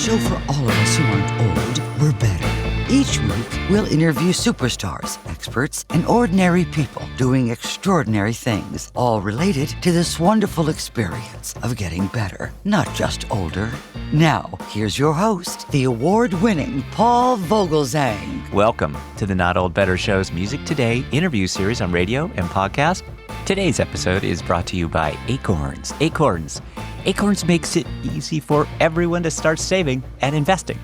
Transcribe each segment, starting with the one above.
show for all of us who aren't old, we're better. Each week, we'll interview superstars, experts, and ordinary people doing extraordinary things, all related to this wonderful experience of getting better, not just older. Now, here's your host, the award-winning Paul Vogelzang. Welcome to the Not Old Better Show's Music Today interview series on radio and podcast. Today's episode is brought to you by Acorns. Acorns makes it easy for everyone to start saving and investing.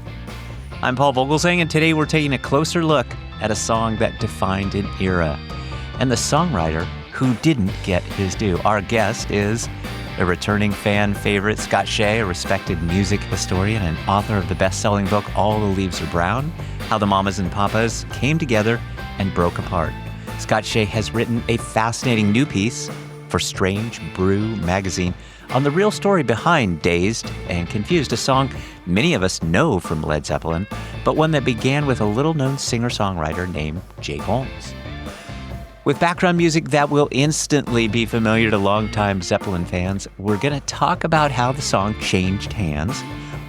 I'm Paul Vogelzang, and today we're taking a closer look at a song that defined an era and the songwriter who didn't get his due. Our guest is a returning fan favorite, Scott Shea, a respected music historian and author of the best-selling book, All the Leaves Are Brown, How the Mamas and Papas Came Together and Broke Apart. Scott Shea has written a fascinating new piece for Strange Brew magazine on the real story behind Dazed and Confused, a song many of us know from Led Zeppelin, but one that began with a little-known singer-songwriter named Jake Holmes. With background music that will instantly be familiar to longtime Zeppelin fans, we're going to talk about how the song changed hands,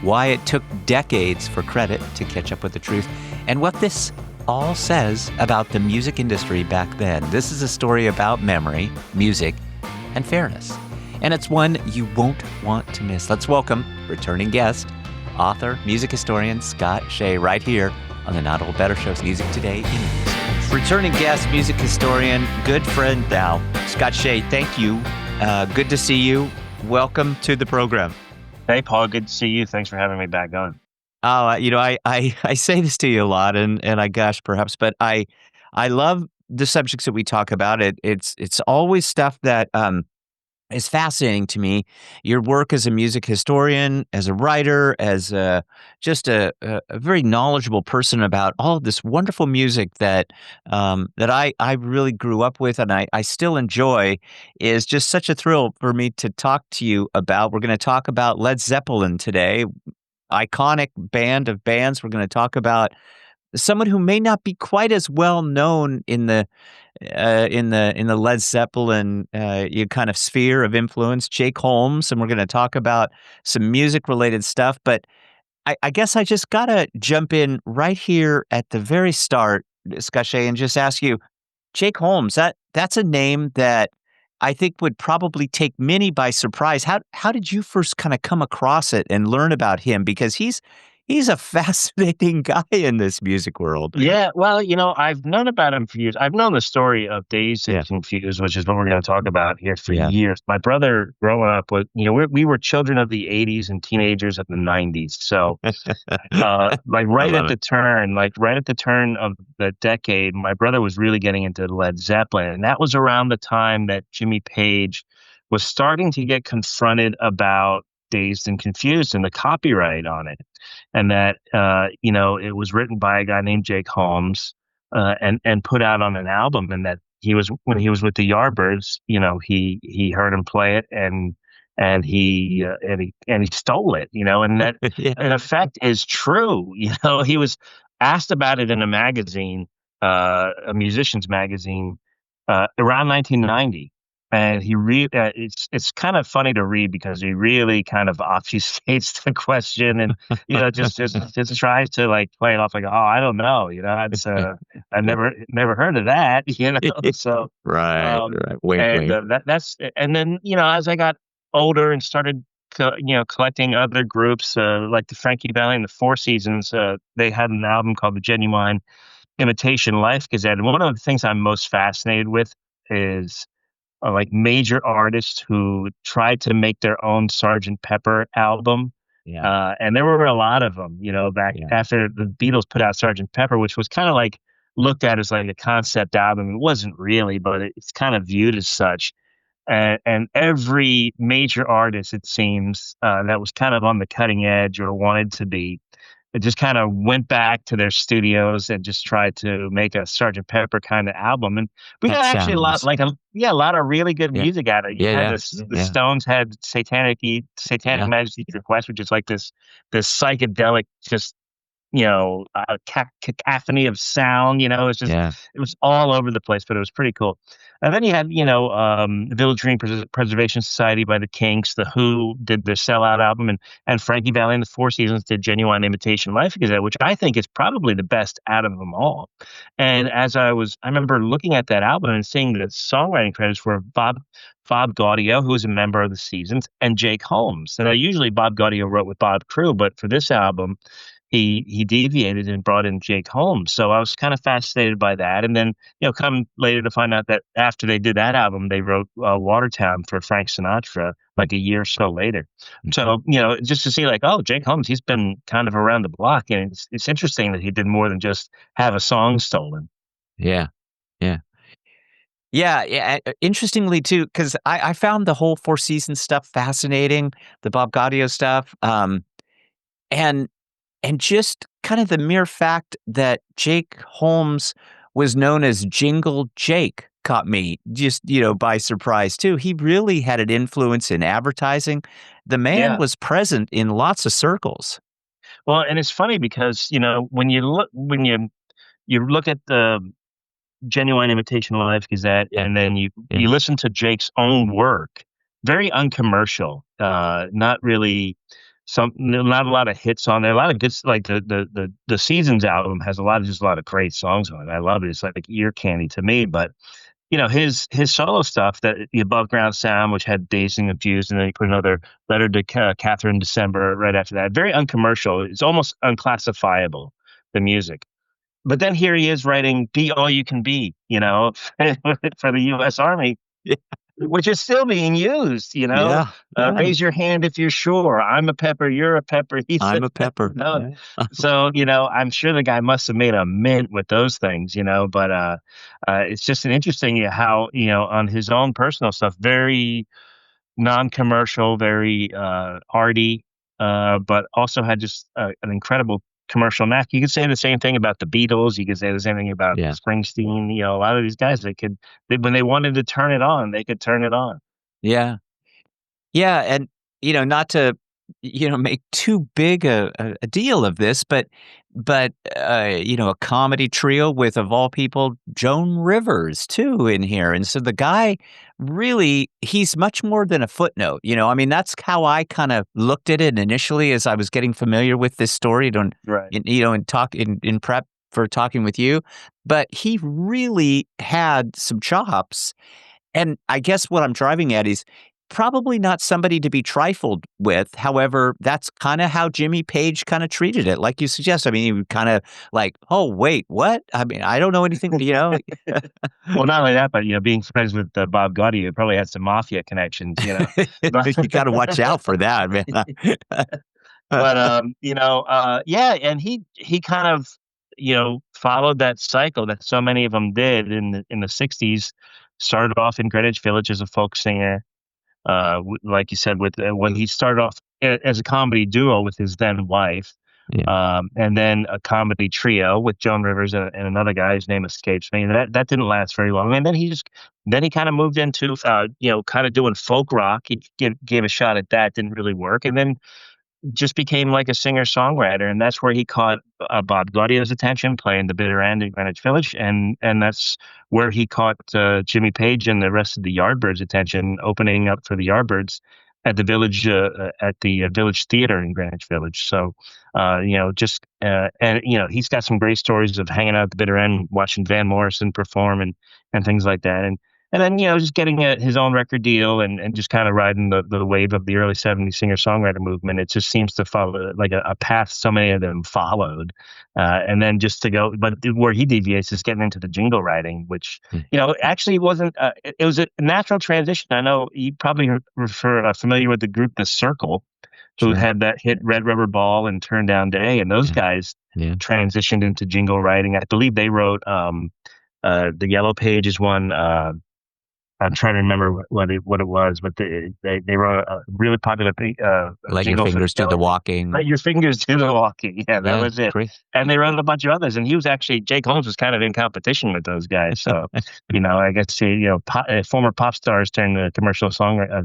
why it took decades for credit to catch up with the truth, and what this all says about the music industry back then. This is a story about memory, music, and fairness. And it's one you won't want to miss. Let's welcome returning guest, author, music historian, Scott Shea, right here on the Not Old Better Show's Music Today interview series. Returning guest, music historian, good friend now, Scott Shea, thank you. Good to see you. Welcome to the program. Hey, Paul, good to see you. Thanks for having me back on. I say this to you a lot, and I gush perhaps, but I love the subjects that we talk about. It's always stuff that is fascinating to me. Your work as a music historian, as a writer, as just a very knowledgeable person about all of this wonderful music that I really grew up with and I still enjoy, is just such a thrill for me to talk to you about. We're going to talk about Led Zeppelin today, iconic band of bands. We're going to talk about someone who may not be quite as well known in the Led Zeppelin kind of sphere of influence, Jake Holmes, and we're going to talk about some music related stuff. But I guess I just gotta jump in right here at the very start, Scott Shea, and just ask you, Jake Holmes. That's a name that I think would probably take many by surprise. How did you first kind of come across it and learn about him? Because he's a fascinating guy in this music world. Yeah, well, I've known about him for years. I've known the story of Dazed and Confused, which is what we're going to talk about here for years. My brother, growing up, we were children of the 80s and teenagers of the 90s. So, right at the turn of the decade, my brother was really getting into Led Zeppelin. And that was around the time that Jimmy Page was starting to get confronted about Dazed and Confused and the copyright on it. And that, it was written by a guy named Jake Holmes and put out on an album. And that when he was with the Yardbirds, he heard him play it and he stole it, and that in effect is true. He was asked about it in a magazine, a musician's magazine, around 1990. And it's kind of funny to read because he really kind of obfuscates the question and just tries to like play it off like, oh, I don't know, it's I never heard of that, so right. Wink, and wink. That's and then as I got older and started collecting other groups like the Frankie Valli and the Four Seasons, they had an album called the Genuine Imitation Life Gazette. And one of the things I'm most fascinated with is like major artists who tried to make their own Sgt. Pepper album. And there were a lot of them, back after the Beatles put out Sgt. Pepper, which was kind of like looked at as like a concept album. It wasn't really, but it's kind of viewed as such. And every major artist, it seems, that was kind of on the cutting edge or wanted to be, it just kind of went back to their studios and just tried to make a Sgt. Pepper kind of album. And we got actually a lot of really good music out of it. The Stones had Satanic Majesty's Request, which is like this psychedelic, just cacophony of sound. It was all over the place, but it was pretty cool. And then you had, Village Green Preservation Society by the Kinks. The Who did their Sellout album, and Frankie Valli and the Four Seasons did Genuine Imitation Life Gazette, which I think is probably the best out of them all. And I remember looking at that album and seeing the songwriting credits for Bob Gaudio, who was a member of the Seasons, and Jake Holmes. And usually Bob Gaudio wrote with Bob Crew, but for this album, he deviated and brought in Jake Holmes. So I was kind of fascinated by that. And then, come later to find out that after they did that album, they wrote Watertown for Frank Sinatra like a year or so later. So, just to see like, oh, Jake Holmes, he's been kind of around the block. And it's interesting that he did more than just have a song stolen. Yeah. Yeah. Yeah. Interestingly, too, because I found the whole Four Seasons stuff fascinating, the Bob Gaudio stuff. And just kind of the mere fact that Jake Holmes was known as Jingle Jake caught me just, by surprise too. He really had an influence in advertising. The man was present in lots of circles. Well, and it's funny because, when you look at the Genuine Imitation Life Gazette, and then you listen to Jake's own work, very uncommercial, not really not a lot of hits on there. A lot of good, like the Seasons album has a lot of great songs on it. I love it. It's like ear candy to me. But his solo stuff, that the Above Ground Sound, which had Dazed and Confused, and then he put another Letter to Catherine December right after that. Very uncommercial. It's almost unclassifiable, the music. But then here he is writing "Be All You Can Be," for the U.S. Army. Yeah. Which is still being used, Raise your hand if you're sure. I'm a pepper, you're a pepper. I'm a pepper. No. So, I'm sure the guy must have made a mint with those things, but it's just an interesting how, on his own personal stuff, very non-commercial, very arty, but also had just an incredible commercial knack. You could say the same thing about the Beatles. You could say the same thing about Springsteen. A lot of these guys, when they wanted to turn it on, they could turn it on. Yeah. Yeah. And, not to, make too big a deal of this, but a comedy trio with, of all people, Joan Rivers too in here. And so the guy really, he's much more than a footnote. That's how I kind of looked at it initially as I was getting familiar with this story, in prep for talking with you. But he really had some chops. And I guess what I'm driving at is probably not somebody to be trifled with. However, that's kind of how Jimmy Page kind of treated it. Like you suggest, he would kind of like, oh, wait, what? I don't know anything, Well, not only that, but, being friends with Bob Gaudio, probably had some mafia connections, You got to watch out for that, man. But, and he kind of, followed that cycle that so many of them did in the 60s, started off in Greenwich Village as a folk singer. Like you said, with when he started off as a comedy duo with his then wife, and then a comedy trio with Joan Rivers and another guy whose name escapes me. And that didn't last very long. And then he kind of moved into kind of doing folk rock. He gave a shot at that, didn't really work, and then just became like a singer-songwriter, and that's where he caught Bob Gaudio's attention, playing the bitter end in Greenwich Village, and that's where he caught Jimmy Page and the rest of the Yardbirds' attention, opening up for the Yardbirds at the Village Theater in Greenwich Village. So, he's got some great stories of hanging out at the bitter end, watching Van Morrison perform, and things like that, and then, just getting his own record deal and just kind of riding the wave of the early 70s singer-songwriter movement. It just seems to follow like a path so many of them followed. And then just to go, but where he deviates is getting into the jingle writing, which, actually wasn't, it was a natural transition. I know you probably familiar with the group The Circle, who had that hit Red Rubber Ball and Turn Down Day. And those guys transitioned into jingle writing. I believe they wrote The Yellow Pages one. I'm trying to remember what it was, but they wrote a really popular Let Your Fingers Do the Walking. Let Your Fingers Do the Walking. Yeah, that was it. Great. And they wrote a bunch of others, and he was actually, Jake Holmes was kind of in competition with those guys. So, I guess former pop stars turned commercial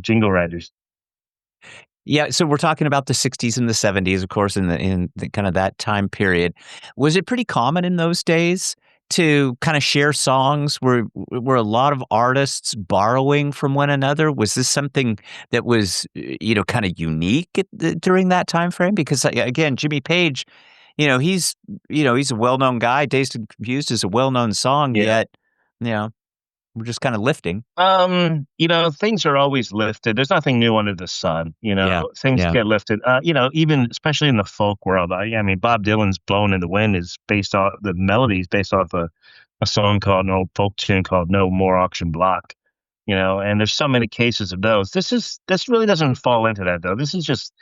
jingle writers. Yeah, so we're talking about the 60s and the 70s, of course, in the kind of that time period. Was it pretty common in those days to kind of share songs? Were a lot of artists borrowing from one another? Was this something that was, kind of unique during that time frame? Because again, Jimmy Page, he's a well-known guy. Dazed and Confused is a well-known song, Yeah. yet, you know, we're just kind of lifting. Things are always lifted. There's nothing new under the sun. Yeah, Things yeah. get lifted. Even especially in the folk world. I mean, Bob Dylan's "Blowin' in the Wind" is based off the melodies based off a song called an old folk tune called "No More Auction Block." And there's so many cases of those. This really doesn't fall into that though. This is just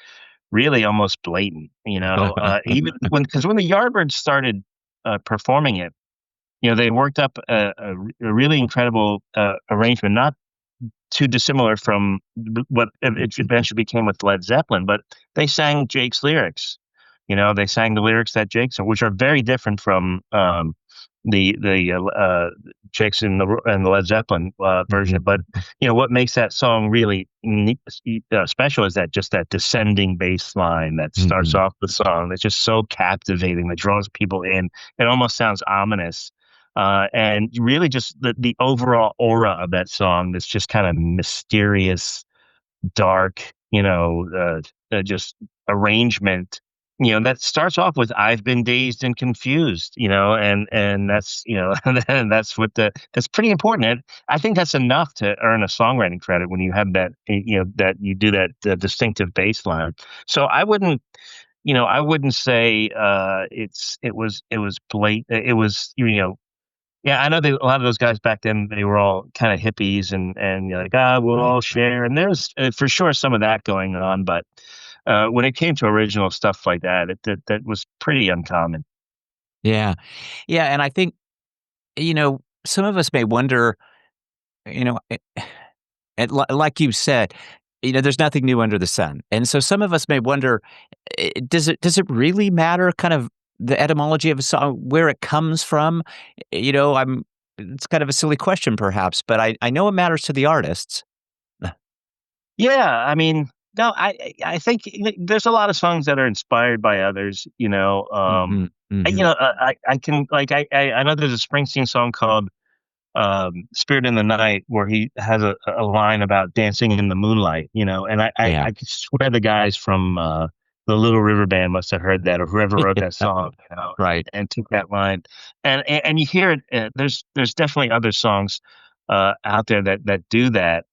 really almost blatant. Even when the Yardbirds started performing it. They worked up a really incredible arrangement, not too dissimilar from what it eventually became with Led Zeppelin, but they sang Jake's lyrics. They sang the lyrics that Jake sang, which are very different from the Jake's and the Led Zeppelin version. But what makes that song really special is that descending bass line that starts off the song. That's just so captivating. That draws people in. It almost sounds ominous. And really just the overall aura of that song, that's just kind of mysterious, dark, just arrangement, that starts off with "I've been dazed and confused," and that's, and that's that's pretty important. And I think that's enough to earn a songwriting credit when you have that, that you do that distinctive bass line. So I wouldn't say it was blatant. It was, yeah, I know a lot of those guys back then, they were all kind of hippies and you're like, we'll all share. And there's for sure some of that going on. But when it came to original stuff like that, that was pretty uncommon. Yeah. Yeah, and I think, some of us may wonder, you know, eh, like you said, there's nothing new under the sun. And so some of us may wonder, does it really matter kind of the etymology of a song, where it comes from? It's kind of a silly question perhaps, but I know it matters to the artists. Yeah, I mean, no, I think there's a lot of songs that are inspired by others. Mhm, mhm. I can like I know there's a Springsteen song called "Spirit in the Night" where he has a line about dancing in the moonlight. And Yeah. I could swear the guys from the Little River Band must have heard that, or whoever wrote that song, Right. and took that line. And you hear it. There's definitely other songs out there that do that.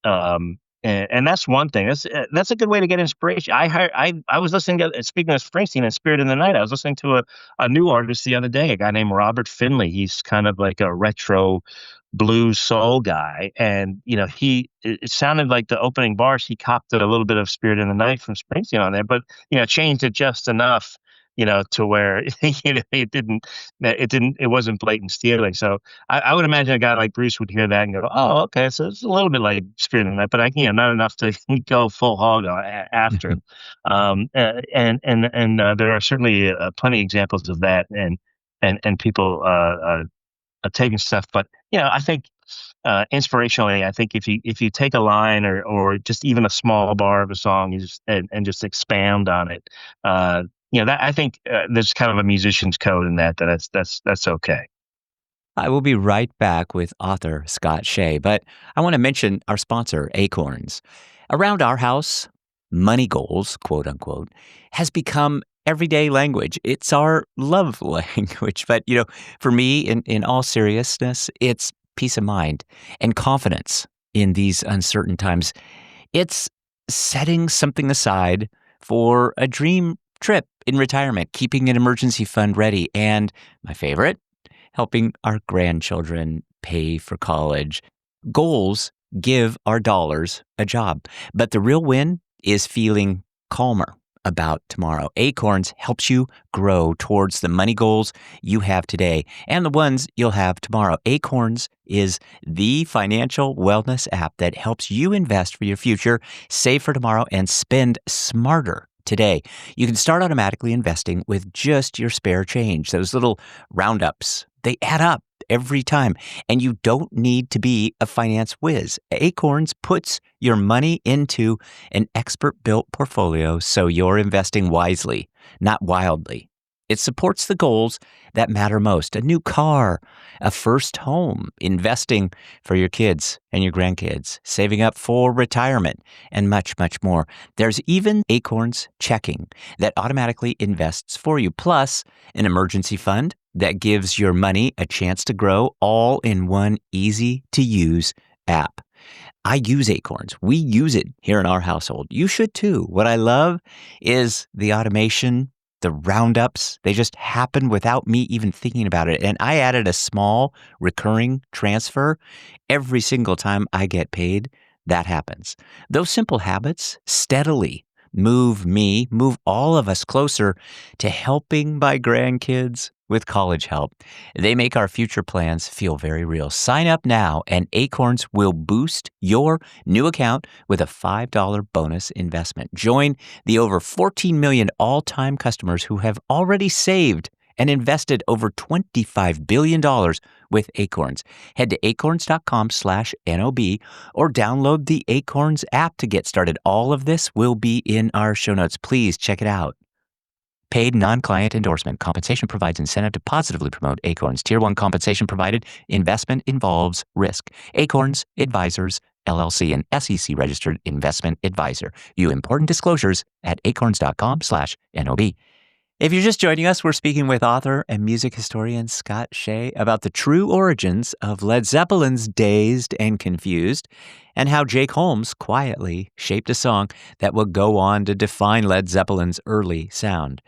And that's one thing. That's a good way to get inspiration. I was listening to, speaking of Springsteen and Spirit in the Night, I was listening to a new artist the other day, a guy named Robert Finley. He's kind of like a retro blues soul guy, and it sounded like the opening bars, he copped a little bit of Spirit in the Night from Springsteen on there, but changed it just enough, to where it wasn't blatant stealing. So I would imagine a guy like Bruce would hear that and go, "Oh, okay, so it's a little bit like Spirit in the Night, but not enough to go full hog after him." And there are certainly plenty of examples of that, and people taking stuff. But I think inspirationally, I think if you take a line or just even a small bar of a song, and just expand on it, that I think there's kind of a musician's code in that. That's okay. I will be right back with author Scott Shea, but I want to mention our sponsor, Acorns. Around our house, money goals, quote unquote, has become everyday language. It's our love language. But, for me, in all seriousness, it's peace of mind and confidence in these uncertain times. It's setting something aside for a dream trip in retirement, keeping an emergency fund ready, and my favorite, helping our grandchildren pay for college. Goals give our dollars a job, but the real win is feeling calmer about tomorrow. Acorns helps you grow towards the money goals you have today and the ones you'll have tomorrow. Acorns is the financial wellness app that helps you invest for your future, save for tomorrow, and spend smarter today. You can start automatically investing with just your spare change. Those little roundups, they add up every time. And you don't need to be a finance whiz. Acorns puts your money into an expert-built portfolio so you're investing wisely, not wildly. It supports the goals that matter most: a new car, a first home, investing for your kids and your grandkids, saving up for retirement, and much, much more. There's even Acorns Checking that automatically invests for you, plus an emergency fund that gives your money a chance to grow, all in one easy-to-use app. I use Acorns. We use it here in our household. You should too. What I love is the automation, the roundups. They just happen without me even thinking about it. And I added a small recurring transfer every single time I get paid. That happens. Those simple habits steadily move all of us closer to helping my grandkids with college help. They make our future plans feel very real. Sign up now, and Acorns will boost your new account with a $5 bonus investment. Join the over 14 million all-time customers who have already saved and invested over $25 billion with Acorns. Head to acorns.com/NOB or download the Acorns app to get started. All of this will be in our show notes. Please check it out. Paid non-client endorsement. Compensation provides incentive to positively promote Acorns. Tier 1 compensation provided. Investment involves risk. Acorns Advisors, LLC, an SEC-registered investment advisor. View important disclosures at acorns.com/NOB. If you're just joining us, we're speaking with author and music historian Scott Shea about the true origins of Led Zeppelin's Dazed and Confused and how Jake Holmes quietly shaped a song that would go on to define Led Zeppelin's early sound.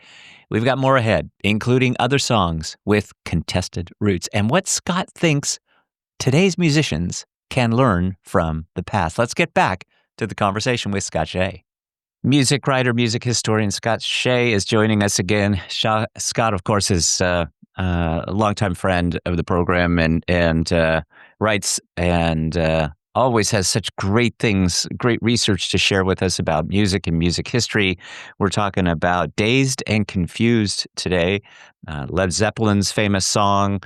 We've got more ahead, including other songs with contested roots and what Scott thinks today's musicians can learn from the past. Let's get back to the conversation with Scott Shea. Music writer, music historian Scott Shea is joining us again. Scott, of course, is a longtime friend of the program and writes and always has such great things, great research to share with us about music and music history. We're talking about Dazed and Confused today. Led Zeppelin's famous song.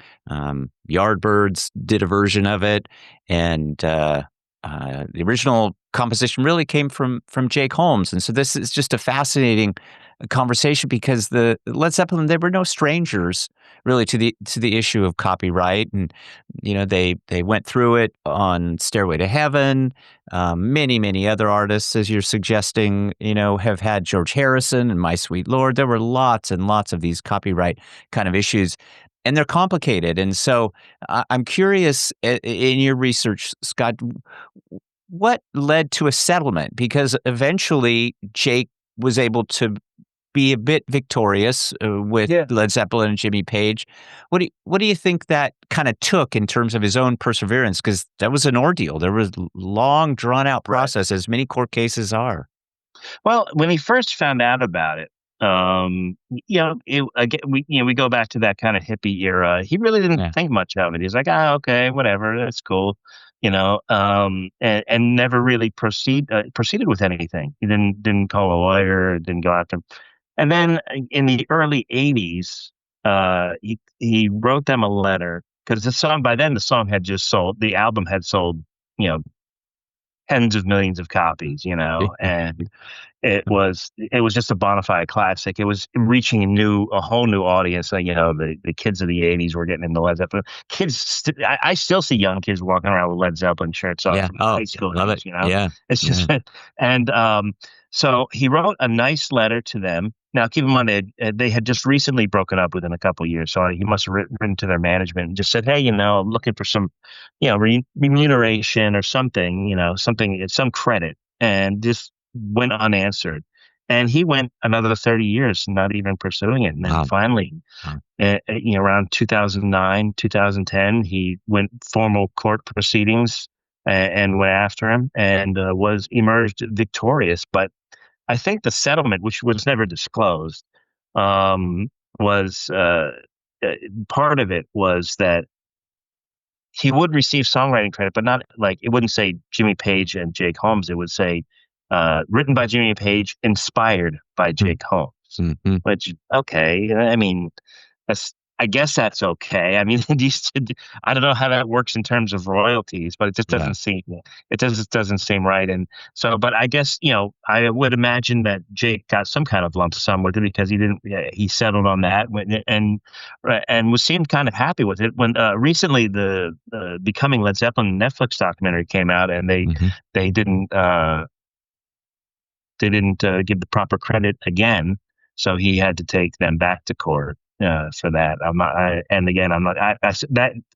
Yardbirds did a version of it. And the original composition really came from Jake Holmes. And so this is just a fascinating conversation because the Led Zeppelin, they were no strangers really to the issue of copyright. And, you know, they went through it on Stairway to Heaven. Many other artists, as you're suggesting, you know, have had George Harrison and My Sweet Lord. There were lots and lots of these copyright kind of issues. And they're complicated. And so I'm curious, in your research, Scott, what led to a settlement? Because eventually Jake was able to be a bit victorious with Led Zeppelin and Jimmy Page. What do you think that kind of took in terms of his own perseverance? Because that was an ordeal. There was a long, drawn-out process, as many court cases are. Well, when he first found out about it, we go back to that kind of hippie era. He really didn't think much of it. He's like, okay, whatever, that's cool, and never really proceeded with anything. He didn't call a lawyer, didn't go after him. And then in the early '80s, he wrote them a letter because the song had just sold. The album had sold, tens of millions of copies, and it was just a bona fide classic. It was reaching a whole new audience. The kids of the '80s were getting into Led Zeppelin. I still see young kids walking around with Led Zeppelin shirts off from high school. Love it. It's just, and so he wrote a nice letter to them. Now, keep in mind, they had just recently broken up within a couple of years, so he must have written to their management and just said, "Hey, I'm looking for some, remuneration or something, some credit," and just went unanswered. And he went another 30 years not even pursuing it. And then finally, around 2009, 2010, he went formal court proceedings and went after him and emerged victorious. But I think the settlement, which was never disclosed, was part of it was that he would receive songwriting credit, but not like it wouldn't say Jimmy Page and Jake Holmes. It would say written by Jimmy Page, inspired by Jake Holmes. Mm-hmm. Which, okay, I mean, I guess that's okay. I mean, I don't know how that works in terms of royalties, but it just Yeah. doesn't seem right. And so, but I guess, I would imagine that Jake got some kind of lump sum with it because he didn't, yeah, he settled on that and was seemed kind of happy with it when recently the Becoming Led Zeppelin Netflix documentary came out, and Hmm. they didn't give the proper credit again, so he had to take them back to court for that. And again, I'm not.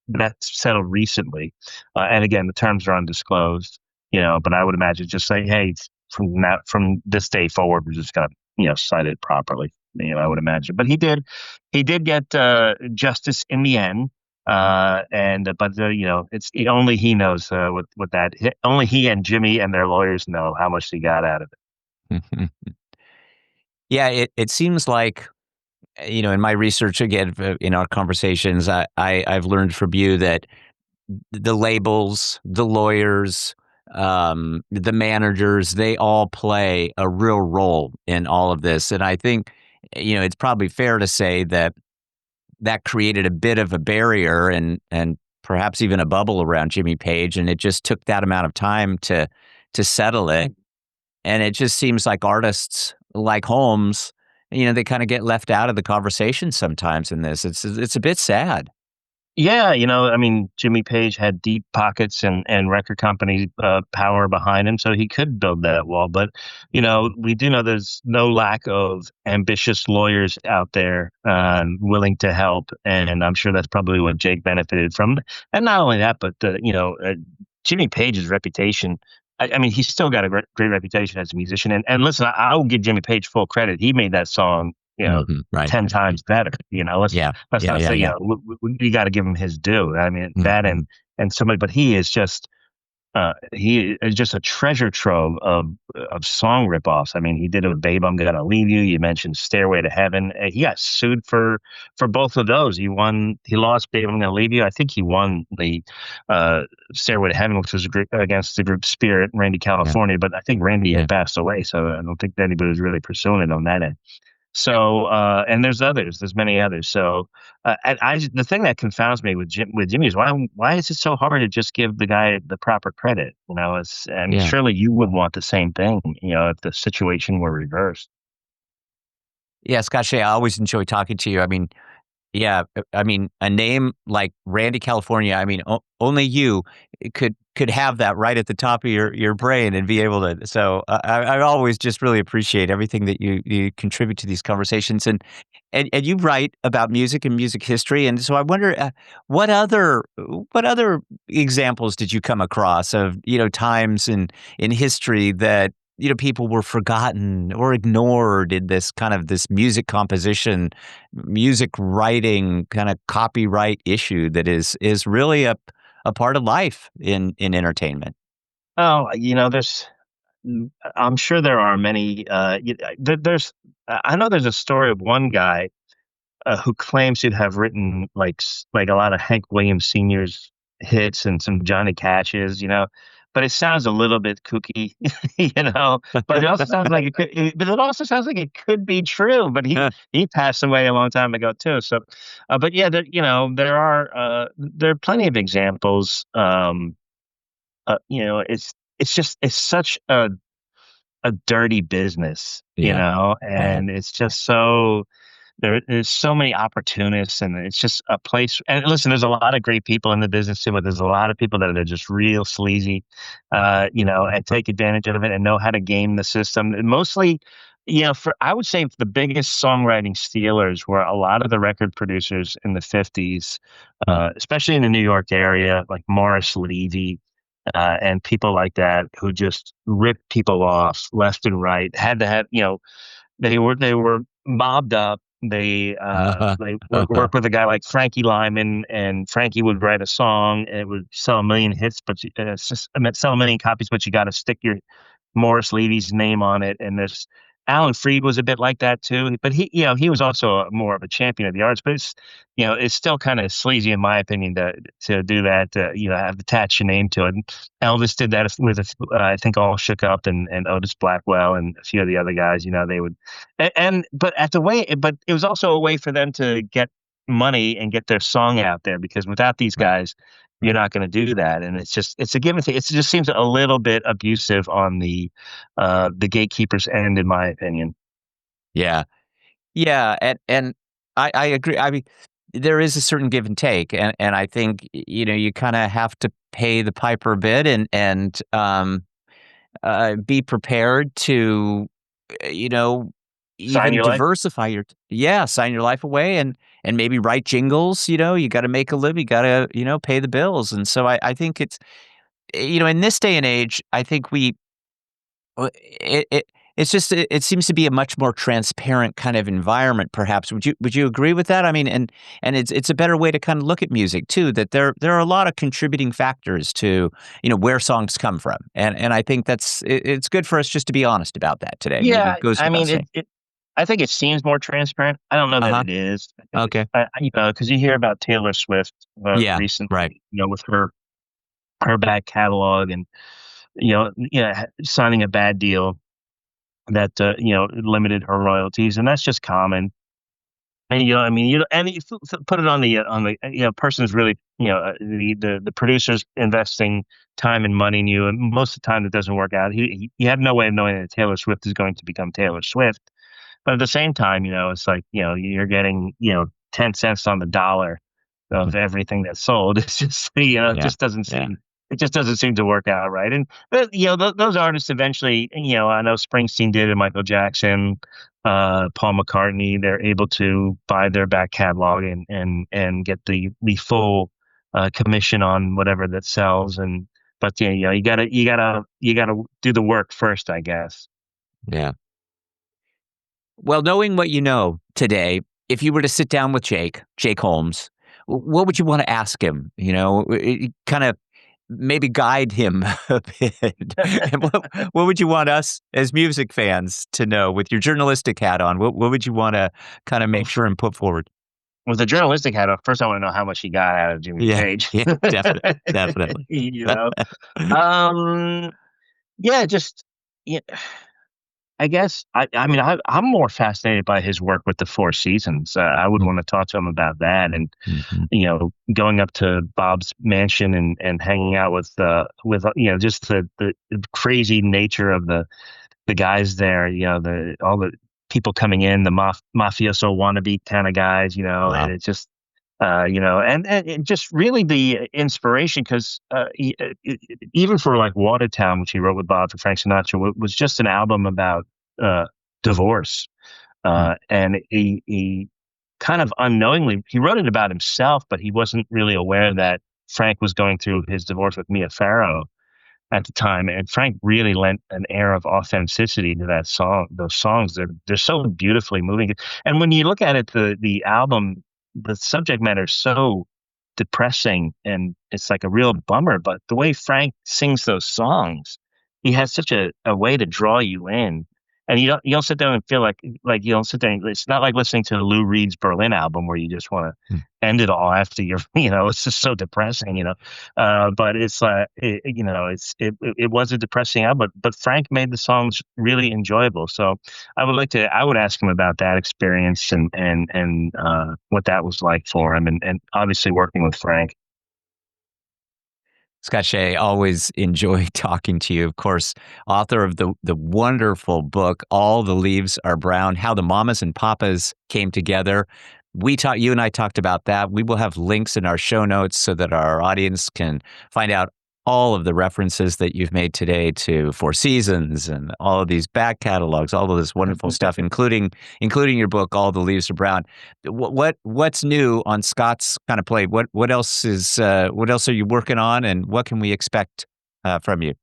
That settled recently, and again, the terms are undisclosed. But I would imagine just saying, hey, from this day forward, we're just gonna cite it properly. I would imagine, but he did get justice in the end. And but it's only he knows what that only he and Jimmy and their lawyers know how much he got out of it. Yeah, it seems like, in my research again, in our conversations, I've learned from you that the labels, the lawyers, the managers, they all play a real role in all of this. And I think, it's probably fair to say that that created a bit of a barrier and perhaps even a bubble around Jimmy Page, and it just took that amount of time to settle it. And it just seems like artists like Holmes, they kind of get left out of the conversation sometimes in this. It's a bit sad. Yeah, I mean, Jimmy Page had deep pockets and record company power behind him, so he could build that wall. But we do know there's no lack of ambitious lawyers out there willing to help, and I'm sure that's probably what Jake benefited from. And not only that, but Jimmy Page's reputation. I mean, he's still got a great reputation as a musician. And listen, I'll give Jimmy Page full credit. He made that song, Right. 10 times better. Yeah. Let's Yeah. not Yeah. say, Yeah. you got to give him his due. I mean, that Mhm. and somebody, but he is just a treasure trove of song ripoffs. I mean, he did it with "Babe, I'm Gonna Leave You." You mentioned "Stairway to Heaven." He got sued for both of those. He lost "Babe, I'm Gonna Leave You." I think he won the "Stairway to Heaven," which was against the group Spirit, Randy Yeah. California. But I think Randy Yeah. had passed away, so I don't think anybody was really pursuing it on that end. So, and there's many others. So, the thing that confounds me with Jimmy is why is it so hard to just give the guy the proper credit? I mean, Yeah. surely you would want the same thing, if the situation were reversed. Yeah, Scott Shea, I always enjoy talking to you. I mean, yeah, I mean, a name like Randy California, I mean, only you could have that right at the top of your brain and be able to. So I always just really appreciate everything that you contribute to these conversations, and you write about music and music history, and so I wonder what other examples did you come across of times in history that people were forgotten or ignored in this music composition, music writing kind of copyright issue that is really a part of life in entertainment. Oh, I'm sure there are many. I know there's a story of one guy who claims to have written like a lot of Hank Williams Sr.'s hits and some Johnny Cash's, but it sounds a little bit kooky, you know. But it also sounds like but it also sounds like it could be true. But he passed away a long time ago too. So, but yeah, there are plenty of examples. It's such a dirty business, Yeah. Right. and it's just so there's so many opportunists, and it's just a place. And listen, there's a lot of great people in the business too, but there's a lot of people that are just real sleazy, and take advantage of it and know how to game the system. And mostly, for I would say the biggest songwriting stealers were a lot of the record producers in the '50s, especially in the New York area, like Morris Levy. And people like that who just ripped people off left and right. Had to have, they were mobbed up. They work with a guy like Frankie Lyman, and Frankie would write a song and it would sell a million hits, but it's just I mean, sell a million copies, but you got to stick your Morris Levy's name on it. And there's Alan Freed was a bit like that too, but he was also more of a champion of the arts. But it's still kind of sleazy in my opinion to do that. Have attached your name to it. And Elvis did that with I think All Shook Up and Otis Blackwell and a few of the other guys. They would, but it was also a way for them to get money and get their song out there, because without these guys, you're not going to do that. And it's a give and take. It just seems a little bit abusive on the gatekeepers end, in my opinion. Yeah. Yeah, and I agree. I mean, there is a certain give and take, and I think you kind of have to pay the piper a bit, and be prepared to you know Sign even your life. diversify sign your life away, and maybe write jingles. You got to make a living, you got to pay the bills, and so I think it's in this day and age, I think it's just it seems to be a much more transparent kind of environment, perhaps. Would you agree with that? I mean, and it's a better way to kind of look at music too, that there are a lot of contributing factors to, where songs come from. And I think it's good for us just to be honest about that today. Maybe Yeah, it goes I without mean, saying. I think it seems more transparent. I don't know that Uh-huh. it is. I think Okay. because you hear about Taylor Swift Yeah. Right. recently, with her back catalog, and signing a bad deal that limited her royalties, and that's just common. And I mean, and you put it on the person's really, the producer's investing time and money in you, and most of the time it doesn't work out. You have no way of knowing that Taylor Swift is going to become Taylor Swift, but at the same time, it's like, you're getting 10 cents on the dollar of everything that's sold. It's just, it Yeah. just doesn't Yeah. seem to work out right. And but, those artists eventually, I know Springsteen did, and Michael Jackson, Paul McCartney, they're able to buy their back catalog and get the full commission on whatever that sells. And but yeah, you gotta do the work first, I guess. Yeah. Well, knowing what you know today, if you were to sit down with Jake Holmes, what would you want to ask him? Kind of maybe guide him a bit. And what would you want us as music fans to know with your journalistic hat on? What would you want to kind of make sure and put forward? With the journalistic hat on, first I want to know how much he got out of Jimmy Yeah, Page. yeah, definitely. you know, um, yeah, just yeah. I guess I mean I'm more fascinated by his work with the Four Seasons. I would want to talk to him about that, and Mhm. going up to Bob's mansion and hanging out with just the crazy nature of the guys there. All the people coming in, the mafioso wannabe kind of guys. And Wow. it's just and it just really the inspiration, because even for like Watertown, which he wrote with Bob for Frank Sinatra, was just an album about uh, divorce. Mm. And he kind of unknowingly, he wrote it about himself, but he wasn't really aware that Frank was going through his divorce with Mia Farrow at the time. And Frank really lent an air of authenticity to that song. Those songs, they're so beautifully moving. And when you look at it, the album, the subject matter is so depressing, and it's like a real bummer. But the way Frank sings those songs, he has such a way to draw you in. And you don't sit there and feel like you don't sit there. It's not like listening to Lou Reed's Berlin album where you just want to Mm. end it all after you're, it's just so depressing. But it's it was a depressing album, but Frank made the songs really enjoyable. So I would ask him about that experience, and what that was like for him, and obviously working with Frank. Scott Shea, always enjoy talking to you. Of course, author of the wonderful book, All the Leaves Are Brown, How the Mamas and Papas Came Together. You and I talked about that. We will have links in our show notes so that our audience can find out all of the references that you've made today to Four Seasons and all of these back catalogs, all of this wonderful stuff, including your book, All the Leaves Are Brown. What's new on Scott's kind of plate? What else are you working on, and what can we expect from you?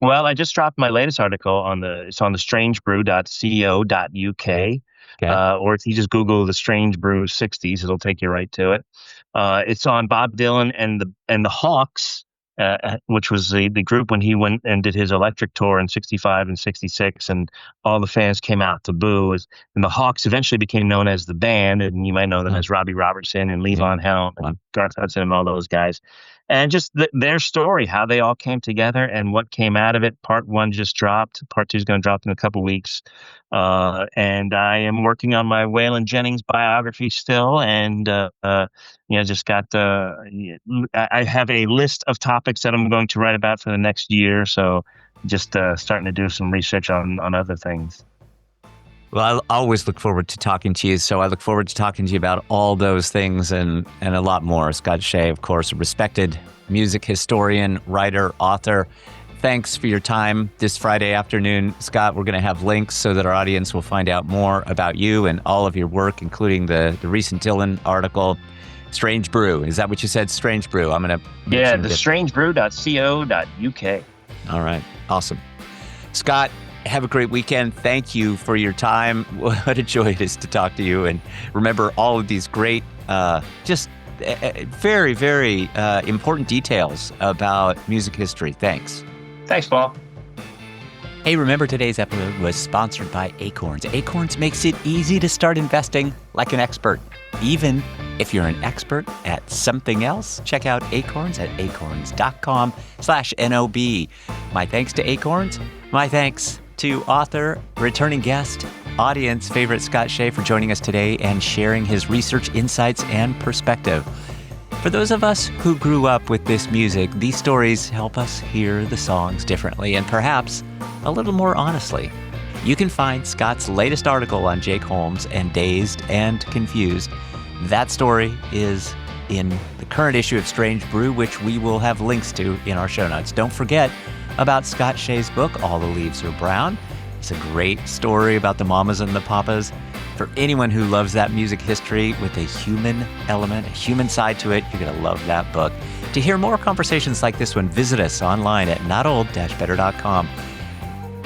Well, I just dropped my latest article it's on the strangebrew.co.uk. Okay. Or if you just Google the Strange Brew 60s, it'll take you right to it. It's on Bob Dylan and the Hawks, which was the group when he went and did his electric tour in 65 and 66, and all the fans came out to boo. And the Hawks eventually became known as the band, and you might know them as Robbie Robertson and Levon Helm and Garth Hudson and all those guys. And just their story, how they all came together and what came out of it. Part 1 just dropped. Part 2 is going to drop in a couple weeks. And I am working on my Waylon Jennings biography still. And, just got I have a list of topics that I'm going to write about for the next year. So just starting to do some research on other things. Well, I always look forward to talking to you. So I look forward to talking to you about all those things and a lot more. Scott Shea, of course, a respected music historian, writer, author. Thanks for your time this Friday afternoon. Scott, we're going to have links so that our audience will find out more about you and all of your work, including the recent Dylan article, Strange Brew. Is that what you said? Strange Brew. I'm going to... Yeah, the strangebrew.co.uk. All right. Awesome. Scott, have a great weekend. Thank you for your time. What a joy it is to talk to you and remember all of these great, very, very important details about music history. Thanks. Thanks, Paul. Hey, remember today's episode was sponsored by Acorns. Acorns makes it easy to start investing like an expert. Even if you're an expert at something else, check out Acorns at acorns.com/NOB. My thanks to Acorns. My thanks to author, returning guest, audience favorite Scott Shea for joining us today and sharing his research insights and perspective. For those of us who grew up with this music, these stories help us hear the songs differently and perhaps a little more honestly. You can find Scott's latest article on Jake Holmes and Dazed and Confused. That story is in the current issue of Strange Brew, which we will have links to in our show notes. Don't forget about Scott Shea's book, All the Leaves Are Brown. It's a great story about the mamas and the papas. For anyone who loves that music history with a human element, a human side to it, you're going to love that book. To hear more conversations like this one, visit us online at notold-better.com,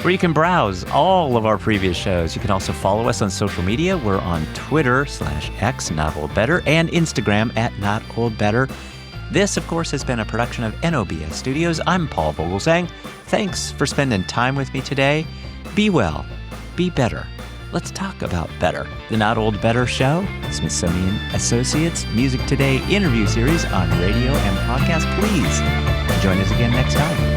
where you can browse all of our previous shows. You can also follow us on social media. We're on Twitter/X, Not Old Better, and Instagram at Not Old Better. This, of course, has been a production of NOBS Studios. I'm Paul Vogelsang. Thanks for spending time with me today. Be well. Be better. Let's talk about better. The Not Old Better Show, Smithsonian Associates Music Today interview series on radio and podcast. Please join us again next time.